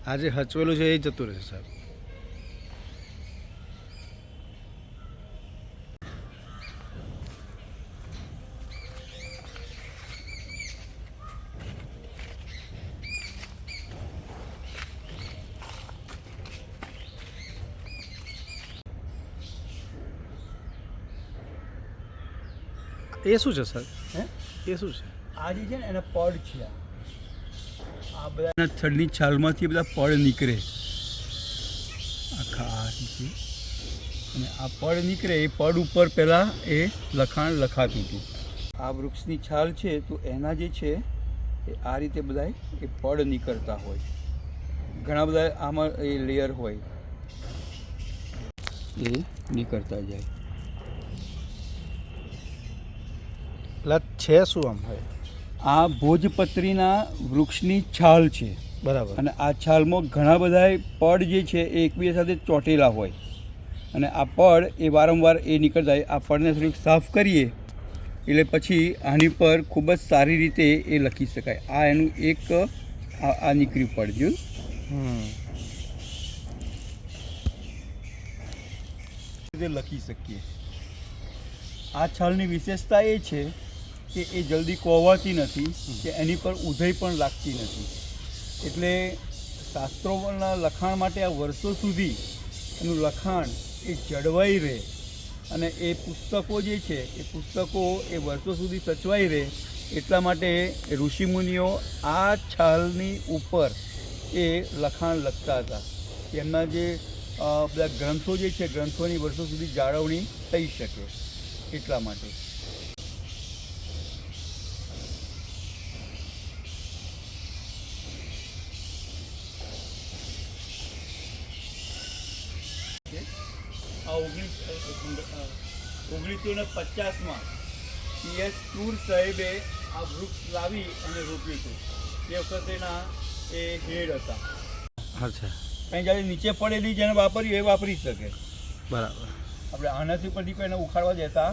આજે હચવેલું છે એ જતું રહેશે સાહેબ. એ શું છે સર? એ શું છે? આ જે છે ને એના પડ છે. આ બધા થડની છાલમાંથી બધા પડ નીકળે આખા આ રીતે, અને આ પડ નીકળે એ પડ ઉપર પહેલાં એ લખાણ લખાતું હતું. આ વૃક્ષની છાલ છે તો એના જે છે એ આ રીતે બધા એ પડ નીકળતા હોય, ઘણા બધા આમાં એ લેયર હોય એ નીકળતા જાય. એટલે છે શું આમ? આ ભોજપત્રીના વૃક્ષની છાલ છે, બરાબર. અને આ છાલમાં ઘણા બધા પડ જે છે એ એકબીજા સાથે ચોંટેલા હોય, અને આ પડ એ વારંવાર એ નીકળતા હોય. આ પડને થોડીક સાફ કરીએ એટલે પછી આની પર ખૂબ જ સારી રીતે એ લખી શકાય. આ એનું એક આ નીકળ્યું પડ જો લખી શકીએ. આ છાલની વિશેષતા એ છે કે એ જલ્દી કોવાતી નથી કે એની પર ઉધઈ પણ લાગતી નથી, એટલે શાસ્ત્રોના લખાણ માટે આ વર્ષો સુધી એનું લખાણ એ જળવાઈ રહે, અને એ પુસ્તકો જે છે એ પુસ્તકો એ વર્ષો સુધી સચવાઈ રહે એટલા માટે ઋષિમુનિઓ આ છાલની ઉપર એ લખાણ લખતા હતા. એમના જે બધા ગ્રંથો જે છે ગ્રંથોની વર્ષો સુધી જાળવણી થઈ શકે એટલા માટે. આ 1950માં PS ટૂર સાહેબે આ વૃક્ષ લાવી અને રોપ્યું હતું. એ વખતેના એ હેડ હતા. અચ્છા. કંઈ જ્યારે નીચે પડેલી જેને વાપર્યું એ વાપરી શકે. બરાબર. આપણે આનાથી પરથી કોઈ એને ઉખાડવા દેતા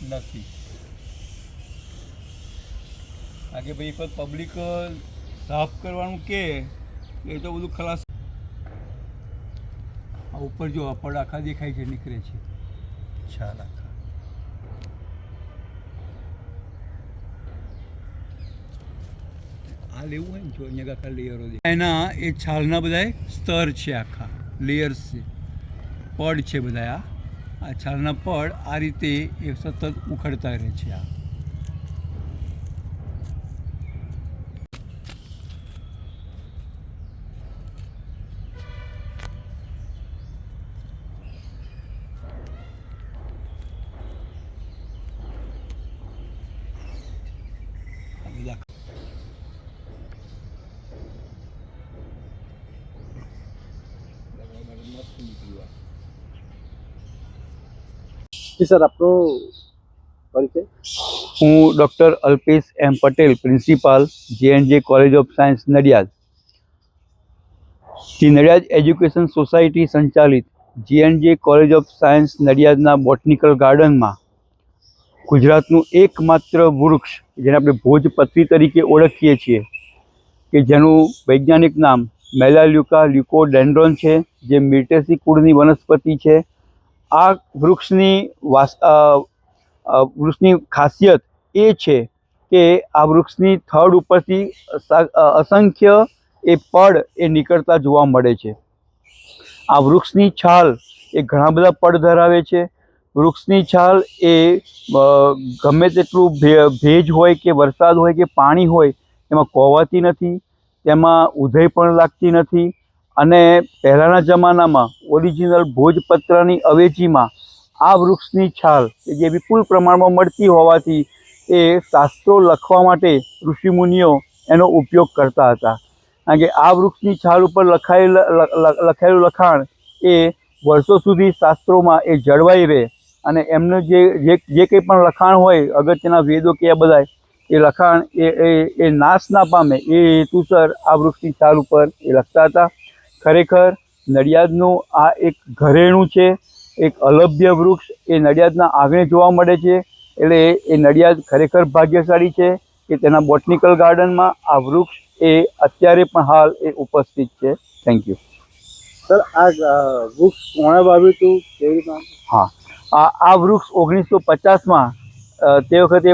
નથી. આગે ભાઈ એક વખત પબ્લિક સાફ કરવાનું કે એ તો બધું ખલાસ. આ ઉપર જો પડ આખા દેખાય છે, નીકળે છે છાલ આખા. આ લેવું હોય ને જો અહીંયા આખા લેયરો એના એ છાલના બધા સ્તર છે, આખા લેયર્સ છે, પડ છે બધા. આ છાલના પડ આ રીતે એ સતત ઉખડતા રહે છે. આ સર આપનો પરિચય? હું doctor Alpesh M Patel, principal J&J college of science Nadiad. The Nadiad education society સંચાલિત J&J કોલેજ ઓફ સાયન્સ નડિયાદના બોટનિકલ ગાર્ડનમાં ગુજરાતનું એકમાત્ર વૃક્ષ જેને આપણે ભોજપત્રી તરીકે ઓળખીએ છીએ કે જેનું વૈજ્ઞાનિક નામ મેલાલ્યુકા લ્યુકોડેન્ડ્રોન છે, જે મિર્ટેસી કુળની વનસ્પતિ છે. આ વૃક્ષની ખાસિયત એ છે કે આ વૃક્ષની થડ ઉપરથી અસંખ્ય એ પડ એ નીકળતા જોવા મળે છે. આ વૃક્ષની છાલ એ ઘણા બધા પડ ધરાવે છે. વૃક્ષની છાલ એ ગમે તેટલું ભેજ હોય કે વરસાદ હોય કે પાણી હોય એમાં કોવાતી નથી, તેમાં ઉધઈ પણ લાગતી નથી. અને પહેલાંના જમાનામાં ઓરિજિનલ ભોજપત્રની અવેજીમાં આ વૃક્ષની છાલ જે વિપુલ પ્રમાણમાં મળતી હોવાથી એ શાસ્ત્રો લખવા માટે ઋષિમુનિઓ એનો ઉપયોગ કરતા હતા. કારણ કે આ વૃક્ષની છાલ ઉપર લખાયેલું લખાણ એ વર્ષો સુધી શાસ્ત્રોમાં એ જળવાઈ રહે, અને એમનું જે કંઈ પણ લખાણ હોય અગત્યના વેદો કે આ બધા એ લખાણ એ નાશ ના પામે એ હેતુસર આ વૃક્ષની છાલ ઉપર એ લખતા હતા. ખરેખર નડિયાદનું આ એક ઘરેણું છે, એક અલભ્ય વૃક્ષ એ નડિયાદના આંગણે જોવા મળે છે. એટલે એ નડિયાદ ખરેખર ભાગ્યશાળી છે કે તેના બોટનિકલ ગાર્ડનમાં આ વૃક્ષ એ અત્યારે પણ હાલ એ ઉપસ્થિત છે. Thank you. સર આ વૃક્ષ કોણે વાવ્યું હતું, કેવી રીતના? હા, આ વૃક્ષ 1950માં તે વખતે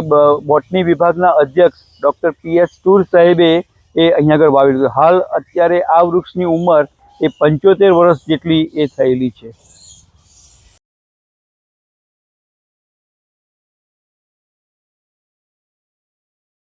બોટની વિભાગના અધ્યક્ષ ડૉક્ટર PS ટૂર સાહેબે એ અહીંયા આગળ વાવેલું હતું. હાલ અત્યારે આ વૃક્ષની ઉંમર એ 75 વર્ષ જેટલી એ થયેલી છે.